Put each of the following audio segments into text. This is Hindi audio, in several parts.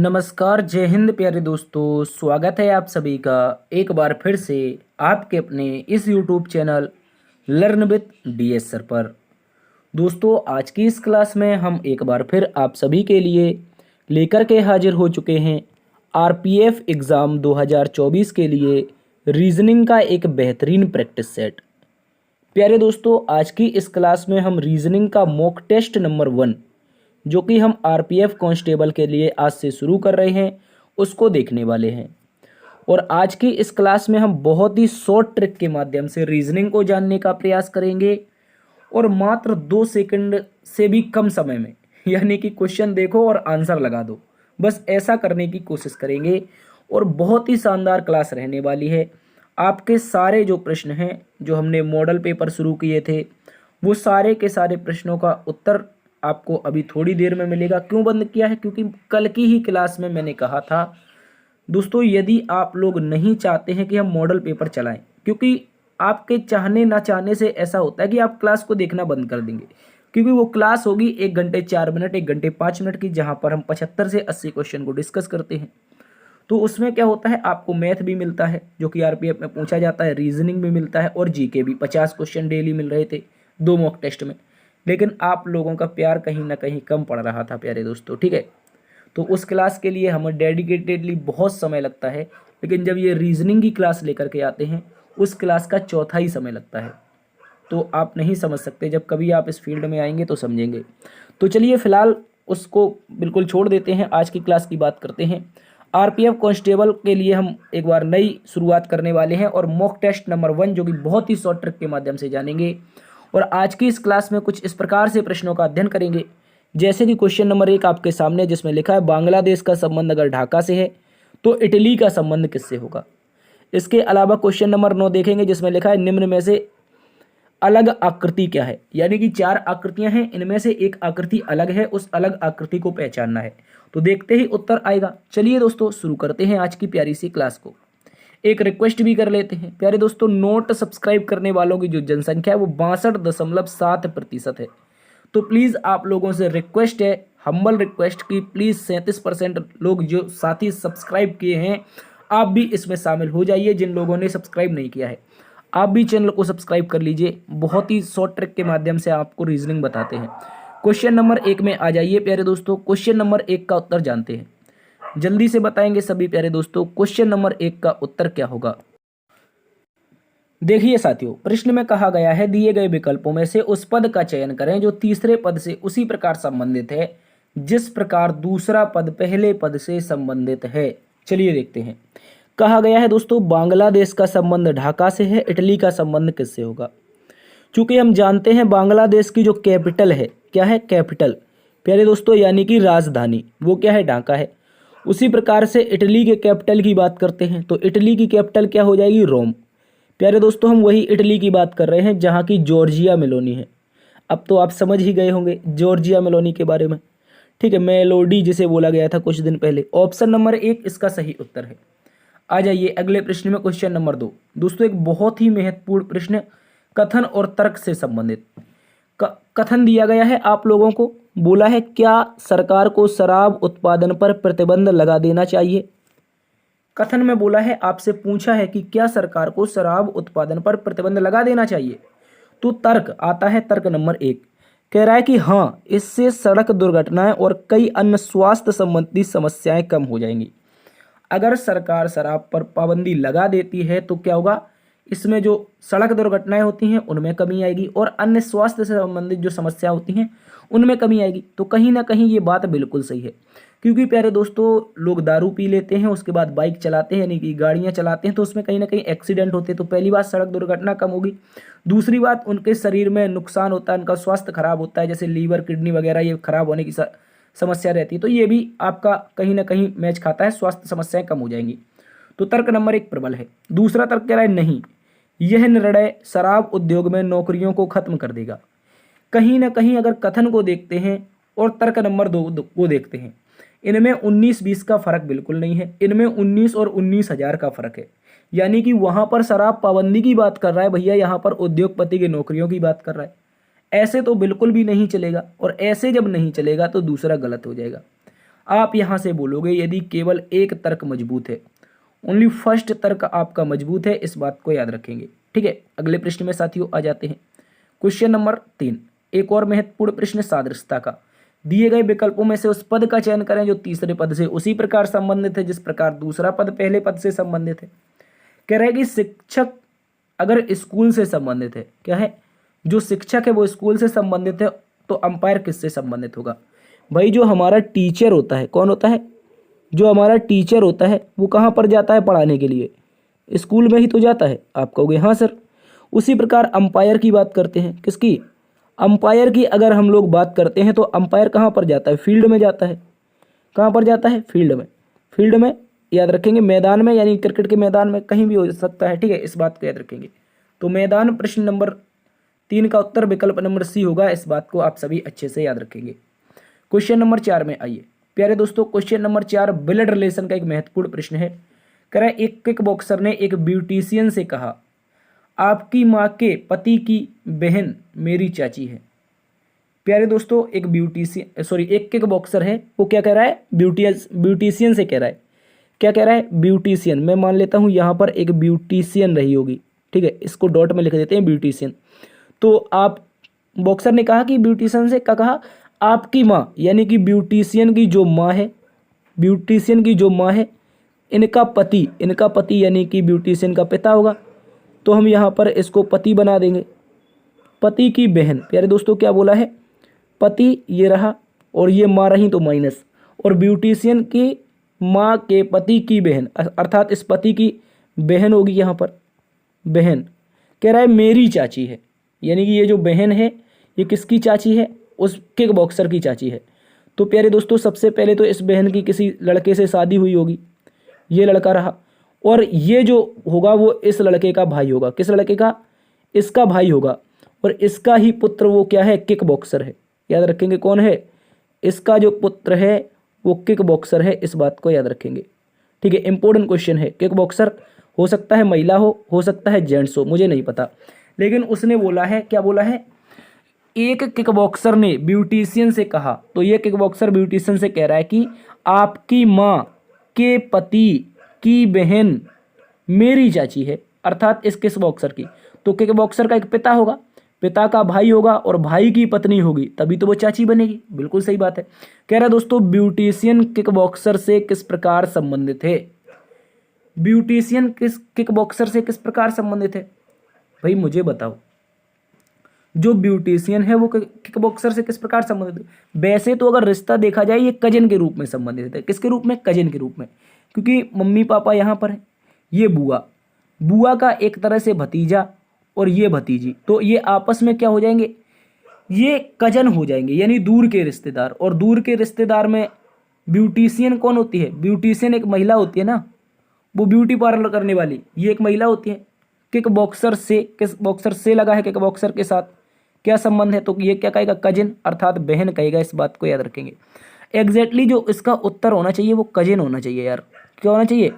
नमस्कार, जय हिंद प्यारे दोस्तों। स्वागत है आप सभी का एक बार फिर से आपके अपने इस YouTube channel learn with DS sir पर। दोस्तों, आज की इस क्लास में हम एक बार फिर आप सभी के लिए लेकर के हाजिर हो चुके हैं आरपीएफ एग्ज़ाम 2024 के लिए रीजनिंग का एक बेहतरीन प्रैक्टिस सेट। प्यारे दोस्तों, आज की इस क्लास में हम रीजनिंग का मॉक टेस्ट नंबर 1 जो कि हम आरपीएफ कांस्टेबल के लिए आज से शुरू कर रहे हैं उसको देखने वाले हैं। और आज की इस क्लास में हम बहुत ही शॉर्ट ट्रिक के माध्यम से रीजनिंग को जानने का प्रयास करेंगे और मात्र 2 सेकंड से भी कम समय में यानी कि क्वेश्चन देखो और आंसर लगा दो, बस ऐसा करने की कोशिश करेंगे। और बहुत ही शानदार क्लास रहने वाली है। आपके सारे जो प्रश्न हैं जो हमने मॉडल पेपर शुरू किए थे वो सारे के सारे प्रश्नों का उत्तर आपको अभी थोड़ी देर में मिलेगा। क्यों बंद किया है? क्योंकि कल की ही क्लास में मैंने कहा था दोस्तों, यदि आप लोग नहीं चाहते हैं कि हम मॉडल पेपर चलाएं, क्योंकि आपके चाहने ना चाहने से ऐसा होता है कि आप क्लास को देखना बंद कर देंगे, क्योंकि वो क्लास होगी 1 घंटे 4 मिनट 1 घंटे 5 मिनट की, जहां पर हम 75 से 80 क्वेश्चन को डिस्कस करते हैं। तो उसमें क्या होता है, आपको मैथ भी मिलता है जो कि आरपीएफ में पूछा जाता है, रीजनिंग भी मिलता है और जीके भी। 50 क्वेश्चन डेली मिल रहे थे 2 मॉक टेस्ट में। लेकिन आप लोगों का प्यार कहीं ना कहीं कम पड़ रहा था प्यारे दोस्तों, ठीक है। तो उस क्लास के लिए हमें डेडिकेटेडली बहुत समय लगता है, लेकिन जब ये रीजनिंग की क्लास लेकर के आते हैं उस क्लास का चौथा ही समय लगता है। तो आप नहीं समझ सकते, जब कभी आप इस फील्ड में आएंगे तो समझेंगे। तो चलिए फिलहाल उसको बिल्कुल छोड़ देते हैं, आज की क्लास की बात करते हैं। आरपीएफ कांस्टेबल के लिए हम एक बार नई शुरुआत करने वाले हैं और मॉक टेस्ट नंबर 1 जो कि बहुत ही शॉर्ट ट्रिक के माध्यम से जानेंगे। और आज की इस क्लास में कुछ इस प्रकार से प्रश्नों का अध्ययन करेंगे, जैसे कि क्वेश्चन नंबर 1 आपके सामने, जिसमें लिखा है बांग्लादेश का संबंध अगर ढाका से है तो इटली का संबंध किससे होगा। इसके अलावा क्वेश्चन नंबर 9 देखेंगे, जिसमें लिखा है निम्न में से अलग आकृति क्या है। यानी कि 4 आकृतियां हैं, इनमें से एक आकृति अलग है, उस अलग आकृति को पहचानना है। तो देखते ही उत्तर आएगा। चलिए दोस्तों, शुरू करते हैं आज की प्यारी सी क्लास को। एक रिक्वेस्ट भी कर लेते हैं प्यारे दोस्तों, नोट सब्सक्राइब करने वालों की जो जनसंख्या है वो 62.7% है। तो प्लीज़ आप लोगों से रिक्वेस्ट है, हम्बल रिक्वेस्ट की प्लीज़ 37% लोग जो साथी सब्सक्राइब किए हैं आप भी इसमें शामिल हो जाइए। जिन लोगों ने सब्सक्राइब नहीं किया है आप भी चैनल को सब्सक्राइब कर लीजिए। बहुत ही शॉर्ट ट्रिक के माध्यम से आपको रीजनिंग बताते हैं। क्वेश्चन नंबर 1 में आ जाइए प्यारे दोस्तों। क्वेश्चन नंबर 1 का उत्तर जानते हैं, जल्दी से बताएंगे सभी प्यारे दोस्तों। क्वेश्चन नंबर 1 का उत्तर क्या होगा? देखिए साथियों, प्रश्न में कहा गया है दिए गए विकल्पों में से उस पद का चयन करें जो तीसरे पद से उसी प्रकार संबंधित है जिस प्रकार दूसरा पद पहले पद से संबंधित है। चलिए देखते हैं। कहा गया है दोस्तों बांग्लादेश का संबंध ढाका से है, इटली का संबंध किससे होगा। चूंकि हम जानते हैं बांग्लादेश की जो कैपिटल है, क्या है कैपिटल प्यारे दोस्तों, यानी कि राजधानी, वो क्या है ढाका है। उसी प्रकार से इटली के कैपिटल की बात करते हैं तो इटली की कैपिटल क्या हो जाएगी, रोम। प्यारे दोस्तों, हम वही इटली की बात कर रहे हैं जहाँ की जॉर्जिया मेलोनी है। अब तो आप समझ ही गए होंगे जॉर्जिया मेलोनी के बारे में, ठीक है, मेलोडी जिसे बोला गया था कुछ दिन पहले। ऑप्शन नंबर 1 इसका सही उत्तर है। आ जाइए अगले प्रश्न में, क्वेश्चन नंबर 2। दोस्तों एक बहुत ही महत्वपूर्ण प्रश्न, कथन और तर्क से संबंधित। कथन दिया गया है आप लोगों को, बोला है क्या सरकार को शराब उत्पादन पर प्रतिबंध लगा देना चाहिए। कथन में बोला है, आपसे पूछा है कि क्या सरकार को शराब उत्पादन पर प्रतिबंध लगा देना चाहिए। तो तर्क आता है, तर्क नंबर 1 कह रहा है कि हाँ, इससे सड़क दुर्घटनाएं और कई अन्य स्वास्थ्य संबंधी समस्याएं कम हो जाएंगी। अगर सरकार शराब पर पाबंदी लगा देती है तो क्या होगा, इसमें जो सड़क दुर्घटनाएं होती हैं उनमें कमी आएगी और अन्य स्वास्थ्य से संबंधित जो समस्या होती हैं उनमें कमी आएगी। तो कहीं ना कहीं ये बात बिल्कुल सही है, क्योंकि प्यारे दोस्तों लोग दारू पी लेते हैं, उसके बाद बाइक चलाते हैं यानी कि गाड़ियां चलाते हैं, तो उसमें कहीं ना कहीं एक्सीडेंट होते हैं। तो पहली बात सड़क दुर्घटना कम होगी, दूसरी बात उनके शरीर में नुकसान होता है, उनका स्वास्थ्य खराब होता है, जैसे लीवर किडनी वगैरह ये खराब होने की समस्या रहती है। तो ये भी आपका कहीं ना कहीं मैच खाता है, स्वास्थ्य समस्याएं कम हो जाएंगी। तो तर्क नंबर 1 प्रबल है। दूसरा तर्क कह रहा है नहीं, यह निर्णय शराब उद्योग में नौकरियों को खत्म कर देगा। कहीं ना कहीं अगर कथन को देखते हैं और तर्क नंबर 2 को देखते हैं, इनमें 19-20 का फर्क बिल्कुल नहीं है, इनमें 19 और 19,000 का फर्क है। यानी कि वहां पर शराब पाबंदी की बात कर रहा है भैया, यहाँ पर उद्योगपति की नौकरियों की बात कर रहा है। ऐसे तो बिल्कुल भी नहीं चलेगा, और ऐसे जब नहीं चलेगा तो दूसरा गलत हो जाएगा। आप यहाँ से बोलोगे यदि केवल एक तर्क मजबूत है, ओनली फर्स्ट तर्क आपका मजबूत है, इस बात को याद रखेंगे। ठीक है, अगले प्रश्न में साथियों आ जाते हैं। क्वेश्चन नंबर 3, एक और महत्वपूर्ण प्रश्न सादृश्यता का। दिए गए विकल्पों में से उस पद का चयन करें जो तीसरे पद से उसी प्रकार संबंधित है जिस प्रकार दूसरा पद पहले पद से संबंधित है। कह रहा है कि शिक्षक अगर स्कूल से संबंधित है, क्या है, जो शिक्षक है वो स्कूल से संबंधित है, तो अंपायर किससे संबंधित होगा? भाई जो हमारा टीचर होता है, कौन होता है? जो हमारा टीचर होता है वो कहाँ पर जाता है पढ़ाने के लिए? स्कूल में ही तो जाता है। आप कहोगे हाँ सर। उसी प्रकार अंपायर की बात करते हैं, किसकी? अंपायर की अगर हम लोग बात करते हैं तो अंपायर कहाँ पर जाता है? फील्ड में जाता है। कहाँ पर जाता है? फील्ड में। फील्ड में याद रखेंगे, मैदान में, यानी क्रिकेट के मैदान में, कहीं भी हो सकता है। ठीक है, इस बात को याद रखेंगे। तो मैदान प्रश्न नंबर 3 का उत्तर विकल्प नंबर सी होगा, इस बात को आप सभी अच्छे से याद रखेंगे। क्वेश्चन नंबर 4 में आइए प्यारे दोस्तों। क्वेश्चन नंबर 4 ब्लड रिलेशन का एक महत्वपूर्ण प्रश्न है। कह रहा है एक किक बॉक्सर ने एक ब्यूटिशियन से कहा, आपकी माँ के पति की बहन मेरी चाची है। प्यारे दोस्तों एक किक बॉक्सर है, वो क्या कह रहा है? ब्यूटिशियन से कह रहा है। क्या कह रहा है? ब्यूटिशियन। मैं मान लेता हूँ यहाँ पर एक ब्यूटिशियन रही होगी। ठीक है, इसको डॉट में लिख देते हैं, ब्यूटिशियन। तो आप बॉक्सर ने कहा कि ब्यूटिशियन से क्या कहा? आपकी माँ, यानी कि ब्यूटिशियन की जो माँ है, ब्यूटिशियन की जो माँ है, इनका पति यानी कि ब्यूटिशियन का पिता होगा। तो हम यहाँ पर इसको पति बना देंगे। पति की बहन, प्यारे दोस्तों क्या बोला है? पति ये रहा और ये माँ रही तो माइनस, और ब्यूटिशियन की माँ के पति की बहन, अर्थात इस पति की बहन होगी यहाँ पर। बहन कह रहा है मेरी चाची है, यानी कि ये जो बहन है ये किसकी चाची है? उस किक बॉक्सर की चाची है। तो प्यारे दोस्तों सबसे पहले तो इस बहन की किसी लड़के से शादी हुई होगी, ये लड़का रहा, और ये जो होगा वो इस लड़के का भाई होगा। किस लड़के का? इसका भाई होगा, और इसका ही पुत्र वो क्या है? किक बॉक्सर है। याद रखेंगे कौन है? इसका जो पुत्र है वो किक बॉक्सर है, इस बात को याद रखेंगे। ठीक है, इंपॉर्टेंट क्वेश्चन है। किक बॉक्सर हो सकता है महिला हो सकता है जेंट्स हो, मुझे नहीं पता, लेकिन उसने बोला है, क्या बोला है? एक किक बॉक्सर ने ब्यूटिशियन से कहा, तो ये किक बॉक्सर ब्यूटिशियन से कह रहा है कि आपकी माँ के पति की बहन मेरी चाची है, अर्थात इस किक बॉक्सर की। तो किक बॉक्सर का एक पिता होगा, पिता का भाई होगा, और भाई की पत्नी होगी, तभी तो वो चाची बनेगी। बिल्कुल सही बात है। कह रहा है दोस्तों ब्यूटिशियन किक बॉक्सर से किस प्रकार संबंधित है? ब्यूटिशियन किक बॉक्सर से किस प्रकार संबंधित है? भाई मुझे बताओ, जो ब्यूटिशियन है वो किक बॉक्सर से किस प्रकार संबंधित है? वैसे तो अगर रिश्ता देखा जाए ये कजन के रूप में संबंधित है। किसके रूप में? कजन के रूप में, क्योंकि मम्मी पापा यहाँ पर है। ये बुआ का एक तरह से भतीजा और ये भतीजी, तो ये आपस में क्या हो जाएंगे? ये कजन हो जाएंगे, यानी दूर के रिश्तेदार। और दूर के रिश्तेदार में ब्यूटिशियन कौन होती है? ब्यूटिशियन एक महिला होती है ना, वो ब्यूटी पार्लर करने वाली, ये एक महिला होती है। किक बॉक्सर से लगा है किक बॉक्सर के साथ, क्या संबंध है? तो ये क्या कहेगा? कजिन, अर्थात बहन कहेगा, इस बात को याद रखेंगे। एग्जैक्टली जो इसका उत्तर होना चाहिए वो कजिन होना चाहिए यार। क्या होना चाहिए?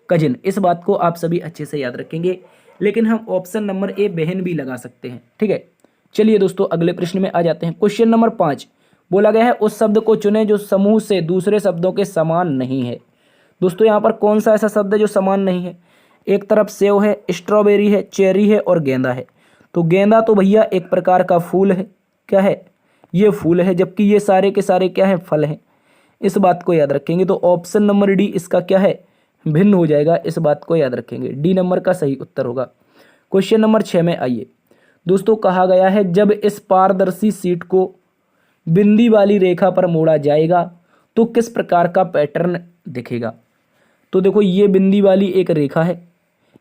कजिन। इस बात को आप सभी अच्छे से याद रखेंगे, लेकिन हम ऑप्शन नंबर ए बहन भी लगा सकते हैं। ठीक है, चलिए दोस्तों अगले प्रश्न में आ जाते हैं। क्वेश्चन नंबर 5 बोला गया है उस शब्द को चुनें जो समूह से दूसरे शब्दों के समान नहीं है। दोस्तों यहाँ पर कौन सा ऐसा शब्द है जो समान नहीं है? एक तरफ सेव है, स्ट्रॉबेरी है, चेरी है और गेंदा है। तो गेंदा तो भैया एक प्रकार का फूल है, क्या है? ये फूल है, जबकि ये सारे के सारे क्या है? फल हैं। इस बात को याद रखेंगे। तो ऑप्शन नंबर डी इसका क्या है? भिन्न हो जाएगा, इस बात को याद रखेंगे। डी नंबर का सही उत्तर होगा। क्वेश्चन नंबर 6 में आइए दोस्तों। कहा गया है जब इस पारदर्शी शीट को बिंदी वाली रेखा पर मोड़ा जाएगा तो किस प्रकार का पैटर्न दिखेगा? तो देखो ये बिंदी वाली एक रेखा है,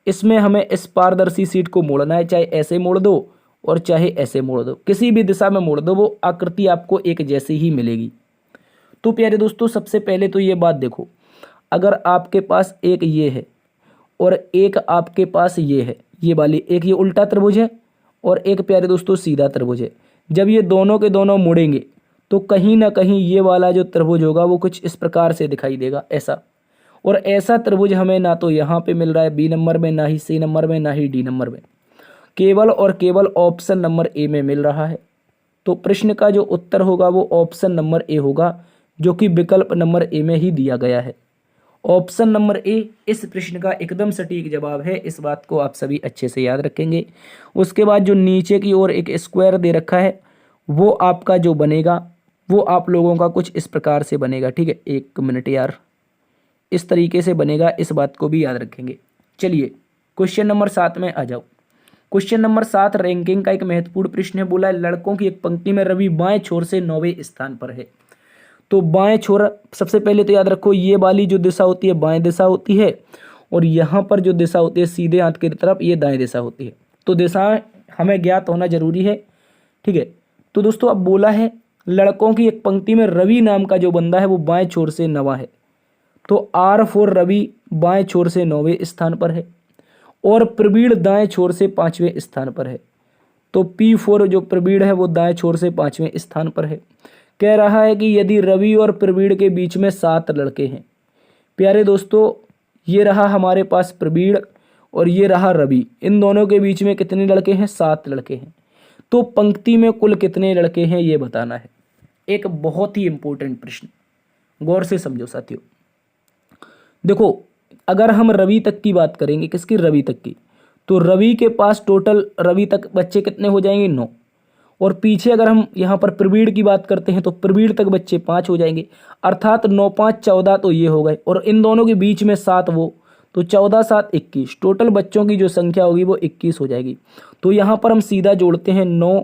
इसमें हमें इस पारदर्शी शीट को मोड़ना है, चाहे ऐसे मोड़ दो और चाहे ऐसे मोड़ दो, किसी भी दिशा में मोड़ दो, वो आकृति आपको एक जैसी ही मिलेगी। तो प्यारे दोस्तों सबसे पहले तो ये बात देखो, अगर आपके पास एक ये है और एक आपके पास ये है, ये वाली एक ये उल्टा त्रिभुज है और एक प्यारे दोस्तों सीधा त्रिभुज है, जब ये दोनों के दोनों मुड़ेंगे तो कहीं ना कहीं ये वाला जो त्रिभुज होगा वो कुछ इस प्रकार से दिखाई देगा, ऐसा। और ऐसा त्रिभुज हमें ना तो यहाँ पे मिल रहा है बी नंबर में, ना ही सी नंबर में, ना ही डी नंबर में, केवल और केवल ऑप्शन नंबर ए में मिल रहा है। तो प्रश्न का जो उत्तर होगा वो ऑप्शन नंबर ए होगा, जो कि विकल्प नंबर ए में ही दिया गया है। ऑप्शन नंबर ए इस प्रश्न का एकदम सटीक जवाब है। इस बात को आप सभी अच्छे से याद रखेंगे। उसके बाद जो नीचे की ओर एक स्क्वायर दे रखा है वो आपका जो बनेगा वो आप लोगों का कुछ इस प्रकार से बनेगा। ठीक है, 1 मिनट यार, इस तरीके से बनेगा, इस बात को भी याद रखेंगे। चलिए क्वेश्चन नंबर 7 में आ जाओ। क्वेश्चन नंबर 7 रैंकिंग का एक महत्वपूर्ण प्रश्न है। बोला है लड़कों की एक पंक्ति में रवि बाएं छोर से 9वें स्थान पर है। तो बाएं छोर सबसे पहले तो याद रखो ये वाली जो दिशा होती है बाएं दिशा होती है और यहाँ पर जो दिशा होती है सीधे हाथ की तरफ ये दाएं दिशा होती है। तो दिशा हमें ज्ञात होना जरूरी है। ठीक है, तो दोस्तों अब बोला है लड़कों की एक पंक्ति में रवि नाम का जो बंदा है वो बाएं छोर से 9वां है। तो R4 रवि बाएं छोर से 9वें स्थान पर है और प्रवीण दाएं छोर से 5वें स्थान पर है। तो P4 जो प्रवीण है वो दाएं छोर से 5वें स्थान पर है। कह रहा है कि यदि रवि और प्रवीण के बीच में 7 लड़के हैं। प्यारे दोस्तों ये रहा हमारे पास प्रवीण और ये रहा रवि, इन दोनों के बीच में कितने लड़के हैं? 7 लड़के हैं। तो पंक्ति में कुल कितने लड़के हैं ये बताना है। एक बहुत ही इंपॉर्टेंट प्रश्न, गौर से समझो साथियों। देखो अगर हम रवि तक की बात करेंगे, किसकी? रवि तक की, तो रवि के पास टोटल रवि तक बच्चे कितने हो जाएंगे? 9। और पीछे अगर हम यहाँ पर प्रवीण की बात करते हैं तो प्रवीण तक बच्चे 5 हो जाएंगे, अर्थात 9 5 14 तो ये हो गए और इन दोनों के बीच में 7 वो, तो 14 7 21, टोटल बच्चों की जो संख्या होगी वो 21 हो जाएगी। तो यहाँ पर हम सीधा जोड़ते हैं 9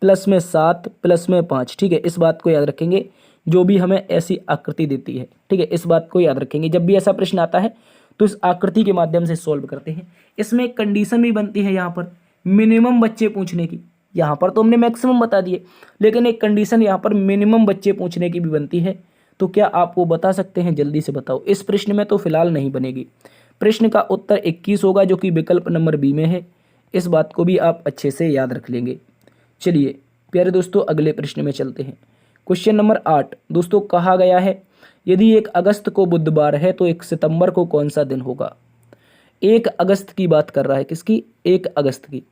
प्लस में 7 प्लस में 5। ठीक है, इस बात को याद रखेंगे जो भी हमें ऐसी आकृति देती है। ठीक है, इस बात को याद रखेंगे, जब भी ऐसा प्रश्न आता है तो इस आकृति के माध्यम से सॉल्व करते हैं। इसमें एक कंडीशन भी बनती है यहाँ पर मिनिमम बच्चे पूछने की। यहाँ पर तो हमने मैक्सिमम बता दिए, लेकिन एक कंडीशन यहाँ पर मिनिमम बच्चे पूछने की भी बनती है। तो क्या आप वो बता सकते हैं? जल्दी से बताओ। इस प्रश्न में तो फिलहाल नहीं बनेगी। प्रश्न का उत्तर 21 होगा जो कि विकल्प नंबर बी में है। इस बात को भी आप अच्छे से याद रख लेंगे। चलिए प्यारे दोस्तों अगले प्रश्न में चलते हैं। क्वेश्चन नंबर 8 दोस्तों कहा गया है यदि 1 अगस्त को बुधवार है तो 1 सितंबर को कौन सा दिन होगा? 1 अगस्त की बात कर रहा है, किसकी? 1 अगस्त की।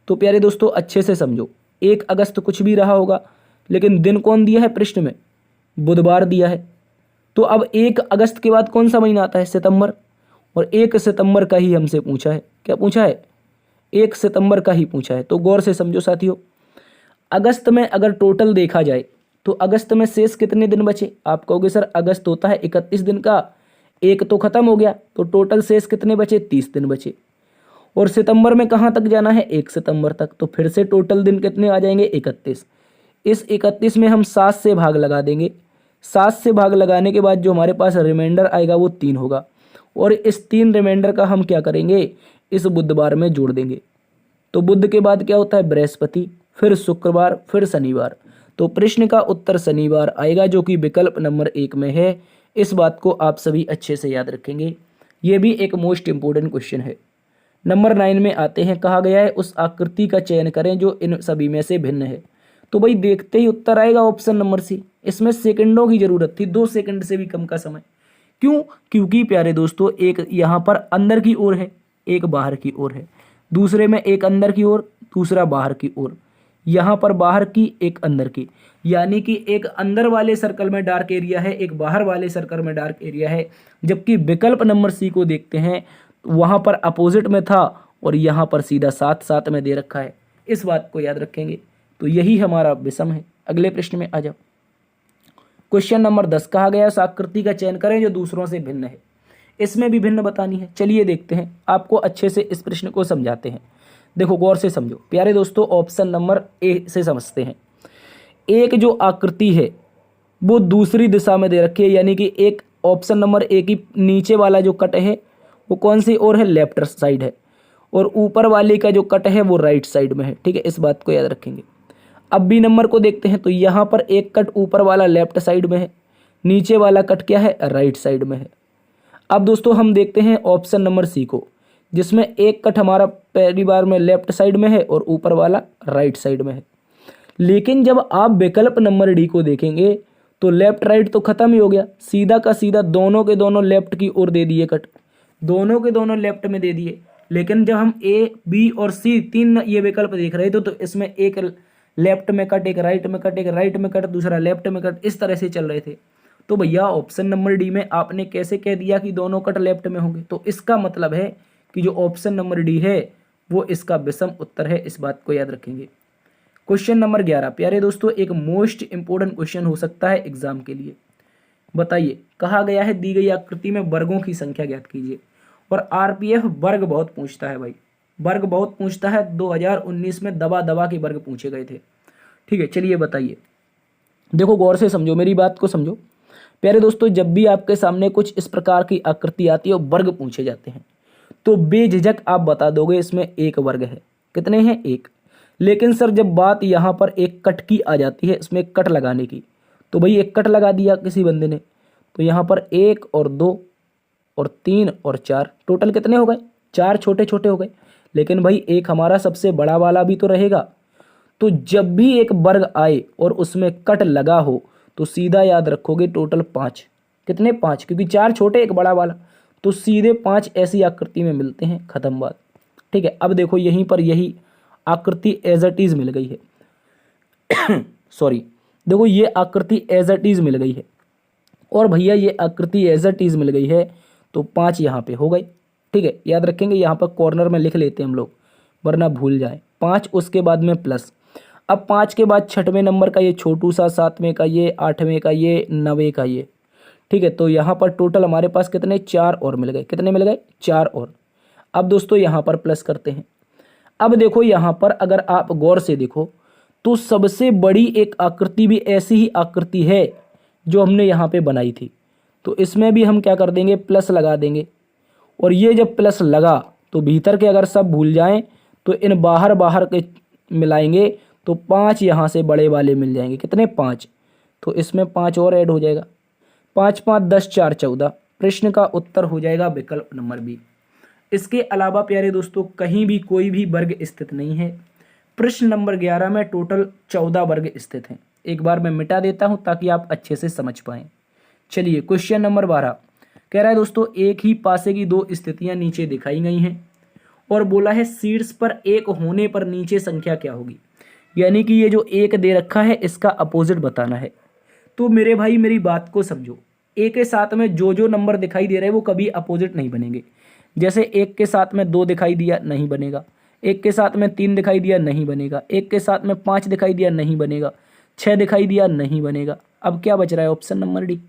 तो प्यारे दोस्तों अच्छे से समझो, 1 अगस्त कुछ भी रहा होगा लेकिन दिन कौन दिया है प्रश्न में? बुधवार दिया है। तो अब 1 अगस्त के बाद कौन सा महीना आता है? सितंबर। और 1 सितंबर का ही हमसे पूछा है। क्या पूछा है? 1 सितंबर का ही पूछा है। तो गौर से समझो साथियों, अगस्त में अगर टोटल देखा जाए तो अगस्त में शेष कितने दिन बचे? आप कहोगे सर अगस्त होता है 31 दिन का, एक तो खत्म हो गया, तो टोटल शेष कितने बचे? 30 दिन बचे। और सितंबर में कहाँ तक जाना है? 1 सितंबर तक, तो फिर से टोटल दिन कितने आ जाएंगे? 31। इस 31 में हम 7 से भाग लगा देंगे। 7 से भाग लगाने के बाद जो हमारे पास रिमाइंडर आएगा वो 3 होगा और इस 3 रिमाइंडर का हम क्या करेंगे? इस बुधवार में जोड़ देंगे। तो बुध के बाद क्या होता है? बृहस्पति, फिर शुक्रवार, फिर शनिवार। तो प्रश्न का उत्तर शनिवार आएगा जो कि विकल्प नंबर 1 में है। इस बात को आप सभी अच्छे से याद रखेंगे। यह भी एक मोस्ट इंपोर्टेंट क्वेश्चन है। नंबर 9 में आते हैं। कहा गया है उस आकृति का चयन करें जो इन सभी में से भिन्न है। तो भाई देखते ही उत्तर आएगा ऑप्शन नंबर सी। इसमें सेकंडों की जरूरत थी, 2 सेकंड से भी कम का समय। क्यों? क्योंकि प्यारे दोस्तों एक यहाँ पर अंदर की ओर है, एक बाहर की ओर है, दूसरे में एक अंदर की ओर, दूसरा बाहर की ओर, यहाँ पर बाहर की, एक अंदर की, यानी कि एक अंदर वाले सर्कल में डार्क एरिया है, एक बाहर वाले सर्कल में डार्क एरिया है। जबकि विकल्प नंबर सी को देखते हैं वहाँ पर अपोजिट में था और यहाँ पर सीधा साथ साथ में दे रखा है। इस बात को याद रखेंगे। तो यही हमारा विषम है। अगले प्रश्न में आ जाओ। क्वेश्चन नंबर 10 कहा गया उस आकृति का चयन करें जो दूसरों से भिन्न है। इसमें भी भिन्न बतानी है। चलिए देखते हैं, आपको अच्छे से इस प्रश्न को समझाते हैं। देखो गौर से समझो प्यारे दोस्तों, ऑप्शन नंबर ए से समझते हैं। एक जो आकृति है वो दूसरी दिशा में दे रखी है, यानी कि एक ऑप्शन नंबर ए की नीचे वाला जो कट है वो कौन सी ओर है? लेफ्ट साइड है, और ऊपर वाले का जो कट है वो राइट साइड में है। ठीक है, इस बात को याद रखेंगे। अब बी नंबर को देखते हैं तो यहाँ पर एक कट ऊपर वाला लेफ्ट साइड में है, नीचे वाला कट क्या है? राइट साइड में है। अब दोस्तों हम देखते हैं ऑप्शन नंबर सी को, जिसमें एक कट हमारा पहली बार में लेफ्ट साइड में है और ऊपर वाला राइट साइड में है। लेकिन जब आप विकल्प नंबर डी को देखेंगे तो लेफ्ट राइट तो खत्म ही हो गया, सीधा का सीधा दोनों के दोनों लेफ्ट की ओर दे दिए कट, दोनों के दोनों लेफ्ट में दे दिए। लेकिन जब हम ए बी और सी 3 ये विकल्प देख रहे थे तो इसमें एक लेफ्ट में कट, एक राइट में कट, एक राइट में कट, दूसरा लेफ्ट में कट, इस तरह से चल रहे थे। तो भैया ऑप्शन नंबर डी में आपने कैसे कह दिया कि दोनों कट लेफ्ट में होंगे, तो इसका मतलब है कि जो ऑप्शन नंबर डी है वो इसका विषम उत्तर है। इस बात को याद रखेंगे। क्वेश्चन नंबर 11 प्यारे दोस्तों, एक मोस्ट इंपोर्टेंट क्वेश्चन हो सकता है एग्जाम के लिए। बताइए, कहा गया है दी गई आकृति में वर्गों की संख्या ज्ञात कीजिए। और आरपीएफ वर्ग बहुत पूछता है भाई, वर्ग बहुत पूछता है। 2019 में दबा दबा के वर्ग पूछे गए थे। ठीक है, चलिए बताइए। देखो गौर से समझो, मेरी बात को समझो प्यारे दोस्तों। जब भी आपके सामने कुछ इस प्रकार की आकृति आती है और वर्ग पूछे जाते हैं तो बेझिझक आप बता दोगे इसमें एक वर्ग है। कितने हैं? एक। लेकिन सर जब बात यहाँ पर एक कट की आ जाती है, इसमें एक कट लगाने की, तो भाई एक कट लगा दिया किसी बंदे ने, तो यहाँ पर 1 और 2 और 3 और 4, टोटल कितने हो गए? 4 छोटे छोटे हो गए। लेकिन भाई एक हमारा सबसे बड़ा वाला भी तो रहेगा। तो जब भी एक वर्ग आए और उसमें कट लगा हो तो सीधा याद रखोगे टोटल 5। कितने? 5, क्योंकि 4 छोटे एक बड़ा वाला, तो सीधे 5 ऐसी आकृति में मिलते हैं। खत्म बात। ठीक है, अब देखो यहीं पर यही आकृति एज इट इज मिल गई है। सॉरी, देखो ये आकृति एज इट इज मिल गई है और भैया ये आकृति एज इट इज मिल गई है, तो 5 यहाँ पे हो गए। ठीक है, याद रखेंगे, यहाँ पर कॉर्नर में लिख लेते हैं हम लोग वरना भूल जाए। 5 उसके बाद में प्लस। अब 5 के बाद 6वें नंबर का ये छोटू सा, 7वें का ये, 8वें का ये, 9वें का ये। ठीक है, तो यहाँ पर टोटल हमारे पास कितने? 4 और मिल गए। कितने मिल गए? 4 और। अब दोस्तों यहाँ पर प्लस करते हैं। अब देखो यहाँ पर अगर आप गौर से देखो तो सबसे बड़ी एक आकृति भी ऐसी ही आकृति है जो हमने यहाँ पे बनाई थी, तो इसमें भी हम क्या कर देंगे? प्लस लगा देंगे। और ये जब प्लस लगा तो भीतर के अगर सब भूल जाएं तो इन बाहर बाहर के मिलाएंगे तो 5 यहाँ से बड़े वाले मिल जाएंगे। कितने? 5। तो इसमें 5 और ऐड हो जाएगा। 5 5 10 4 14। प्रश्न का उत्तर हो जाएगा विकल्प नंबर बी। इसके अलावा प्यारे दोस्तों कहीं भी कोई भी वर्ग स्थित नहीं है। प्रश्न नंबर 11 में टोटल 14 वर्ग स्थित हैं। एक बार मैं मिटा देता हूं ताकि आप अच्छे से समझ पाएं। चलिए क्वेश्चन नंबर 12 कह रहा है दोस्तों, एक ही पासे की 2 स्थितियां नीचे दिखाई गई हैं और बोला है शीर्ष पर 1 होने पर नीचे संख्या क्या होगी। यानी कि ये जो 1 दे रखा है इसका अपोजिट बताना है। तो मेरे भाई मेरी बात को समझो, ए के साथ में जो जो नंबर दिखाई दे रहे हैं वो कभी अपोजिट नहीं बनेंगे। जैसे 1 के साथ में 2 दिखाई दिया, नहीं बनेगा। 1 के साथ में 3 दिखाई दिया, नहीं बनेगा। 1 के साथ में 5 दिखाई दिया, नहीं बनेगा। 6 दिखाई दिया, नहीं बनेगा। अब क्या बच रहा है? Option number D.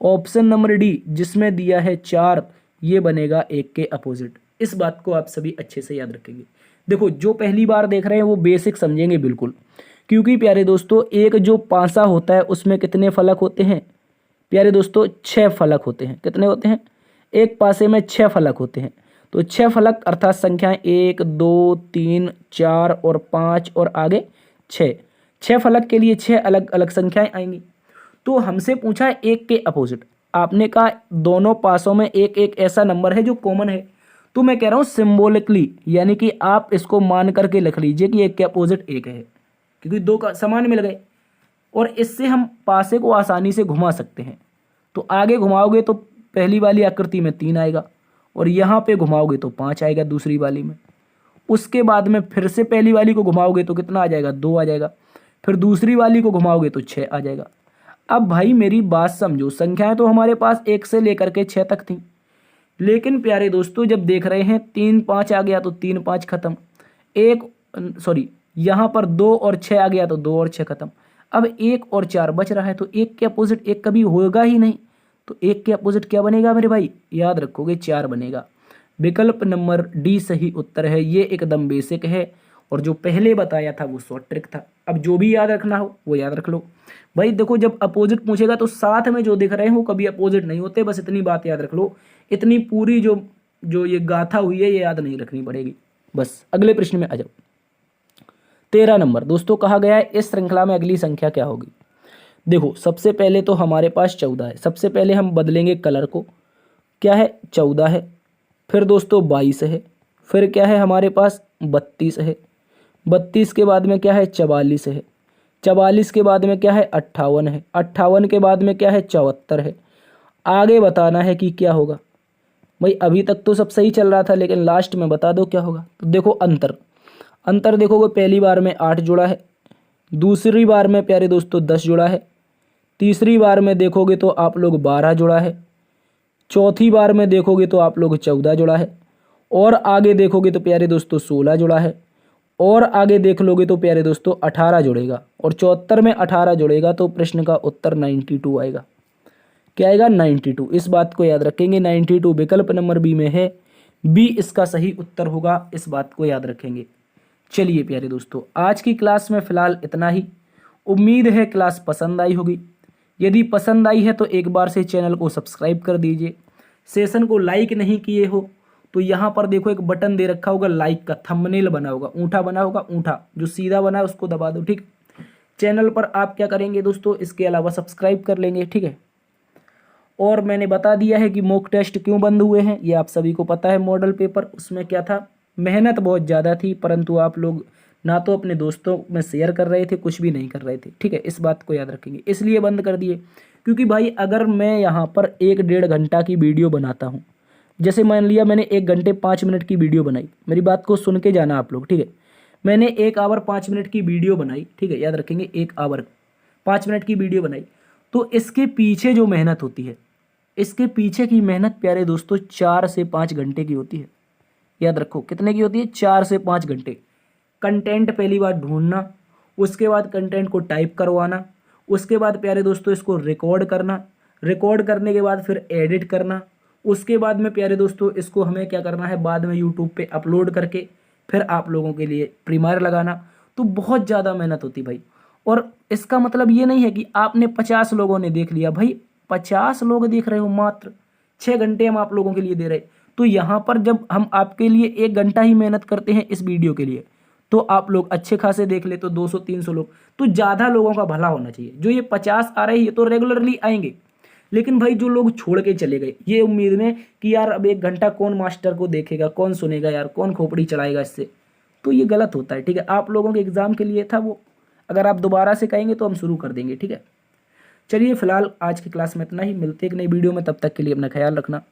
Option number D जिसमें दिया है 4, ये बनेगा 1 के अपोजिट। इस बात को आप सभी अच्छे से याद रखेंगे। देखो जो पहली बार देख रहे हैं वो बेसिक समझेंगे बिल्कुल, क्योंकि प्यारे दोस्तों एक जो पासा होता है उसमें कितने फलक होते हैं प्यारे दोस्तों? 6 फलक होते हैं। कितने होते हैं? एक पासे में 6 फलक होते हैं। तो 6 फलक अर्थात संख्याएं 1 2 3 4 और 5 और आगे 6। 6 फलक के लिए 6 अलग अलग संख्याएं आएंगी। तो हमसे पूछा है 1 के अपोजिट। आपने कहा दोनों पासों में एक एक ऐसा नंबर है जो कॉमन है, तो मैं कह रहा हूं सिंबॉलिकली, यानी कि आप इसको मान करके लिख लीजिए कि 1 के अपोजिट 1 है, क्योंकि 2 का समान मिल गए। और इससे हम पासे को आसानी से घुमा सकते हैं। तो आगे घुमाओगे तो पहली वाली आकृति में 3 आएगा और यहाँ पे घुमाओगे तो 5 आएगा दूसरी वाली में। उसके बाद में फिर से पहली वाली को घुमाओगे तो कितना आ जाएगा? 2 आ जाएगा। फिर दूसरी वाली को घुमाओगे तो 6 आ जाएगा। अब भाई मेरी बात समझो, संख्याएं तो हमारे पास 1 से लेकर के 6 तक थी, लेकिन प्यारे दोस्तों जब देख रहे हैं 3 5 आ गया तो 3 5 खत्म। यहाँ पर 2 और 6 आ गया तो 2 और 6 खत्म। अब 1 और 4 बच रहा है, तो 1 के अपोजिट 1 कभी होगा ही नहीं। तो 1 के अपोजिट क्या बनेगा मेरे भाई? याद रखोगे 4 बनेगा। विकल्प नंबर डी सही उत्तर है। ये एकदम बेसिक है और जो पहले बताया था वो शॉर्ट ट्रिक था। अब जो भी याद रखना हो वो याद रख लो भाई। देखो जब अपोजिट पूछेगा तो साथ में जो दिख रहे हैं वो कभी अपोजिट नहीं होते, बस इतनी बात याद रख लो। इतनी पूरी जो ये गाथा हुई है ये याद नहीं रखनी पड़ेगी। बस अगले प्रश्न में आ जाओ। 13 नंबर दोस्तों कहा गया है इस श्रृंखला में अगली संख्या क्या होगी। देखो सबसे पहले तो हमारे पास 14 है। सबसे पहले हम बदलेंगे कलर को, क्या है? 14 है। फिर दोस्तों 22 है। फिर क्या है हमारे पास? 32 है। 32 के बाद में क्या है? 44 है। 44 के बाद में क्या है? 58 है। 58 के बाद में क्या है? 74 है। आगे बताना है कि क्या होगा भाई। अभी तक तो सब सही चल रहा था, लेकिन लास्ट में बता दो क्या होगा। तो देखो अंतर देखोगे, पहली बार में 8 जुड़ा है, दूसरी बार में प्यारे दोस्तों 10 जुड़ा है, तीसरी बार में देखोगे तो आप लोग 12 जुड़ा है, चौथी बार में देखोगे तो आप लोग 14 जुड़ा है, और आगे देखोगे तो प्यारे दोस्तों 16 जुड़ा है, और आगे देख लोगे तो प्यारे दोस्तों 18 जुड़ेगा, और 74 में 18 जुड़ेगा तो प्रश्न का उत्तर 92 आएगा। क्या आएगा? 92। इस बात को याद रखेंगे, 92 विकल्प नंबर बी में है, बी इसका सही उत्तर होगा, इस बात को याद रखेंगे। चलिए प्यारे दोस्तों, आज की क्लास में फिलहाल इतना ही। उम्मीद है क्लास पसंद आई होगी। यदि पसंद आई है तो एक बार से चैनल को सब्सक्राइब कर दीजिए। सेशन को लाइक नहीं किए हो तो यहाँ पर देखो एक बटन दे रखा होगा लाइक का, थंबनेल बना होगा, ऊँटा बना होगा, ऊँटा जो सीधा बना है उसको दबा दो, ठीक। चैनल पर आप क्या करेंगे दोस्तों, इसके अलावा सब्सक्राइब कर लेंगे, ठीक है। और मैंने बता दिया है कि मॉक टेस्ट क्यों बंद हुए हैं, ये आप सभी को पता है। मॉडल पेपर उसमें क्या था, मेहनत बहुत ज़्यादा थी, परंतु आप लोग ना तो अपने दोस्तों में शेयर कर रहे थे, कुछ भी नहीं कर रहे थे, ठीक है। इस बात को याद रखेंगे, इसलिए बंद कर दिए। क्योंकि भाई अगर मैं यहाँ पर 1-1.5 घंटा की वीडियो बनाता हूँ, जैसे मान लिया मैंने 1 घंटे 5 मिनट की वीडियो बनाई, मेरी बात को सुन के जाना आप लोग, ठीक है। मैंने 1 आवर 5 मिनट की वीडियो बनाई, ठीक है, याद रखेंगे, 1 आवर 5 मिनट की वीडियो बनाई, तो इसके पीछे जो मेहनत होती है, इसके पीछे की मेहनत प्यारे दोस्तों 4 से 5 घंटे की होती है। याद रखो कितने की होती है, 4 से 5 घंटे। कंटेंट पहली बार ढूंढना, उसके बाद कंटेंट को टाइप करवाना, उसके बाद प्यारे दोस्तों इसको रिकॉर्ड करना, रिकॉर्ड करने के बाद फिर एडिट करना, उसके बाद में प्यारे दोस्तों इसको हमें क्या करना है, बाद में यूट्यूब पे अपलोड करके फिर आप लोगों के लिए प्रीमियर लगाना। तो बहुत ज़्यादा मेहनत होती भाई। और इसका मतलब ये नहीं है कि आपने 50 लोगों ने देख लिया, भाई 50 लोग देख रहे हो, मात्र 6 घंटे हम आप लोगों के लिए दे रहे। तो यहाँ पर जब हम आपके लिए 1 घंटा ही मेहनत करते हैं इस वीडियो के लिए, तो आप लोग अच्छे खासे देख ले तो 200-300 लोग, तो ज़्यादा लोगों का भला होना चाहिए। जो ये 50 आ रहे हैं ये तो रेगुलरली आएंगे, लेकिन भाई जो लोग छोड़ के चले गए ये उम्मीद में कि यार अब 1 घंटा कौन मास्टर को देखेगा, कौन सुनेगा यार, कौन खोपड़ी चढ़ाएगा इससे, तो ये गलत होता है, ठीक है। आप लोगों के एग्जाम के लिए था वो, अगर आप दोबारा से कहेंगे तो हम शुरू कर देंगे, ठीक है। चलिए फिलहाल आज की क्लास में इतना ही, मिलते एक नई वीडियो में, तब तक के लिए अपना ख्याल रखना।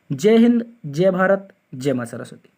जय हिंद, जय भारत, जय मां सरस्वती।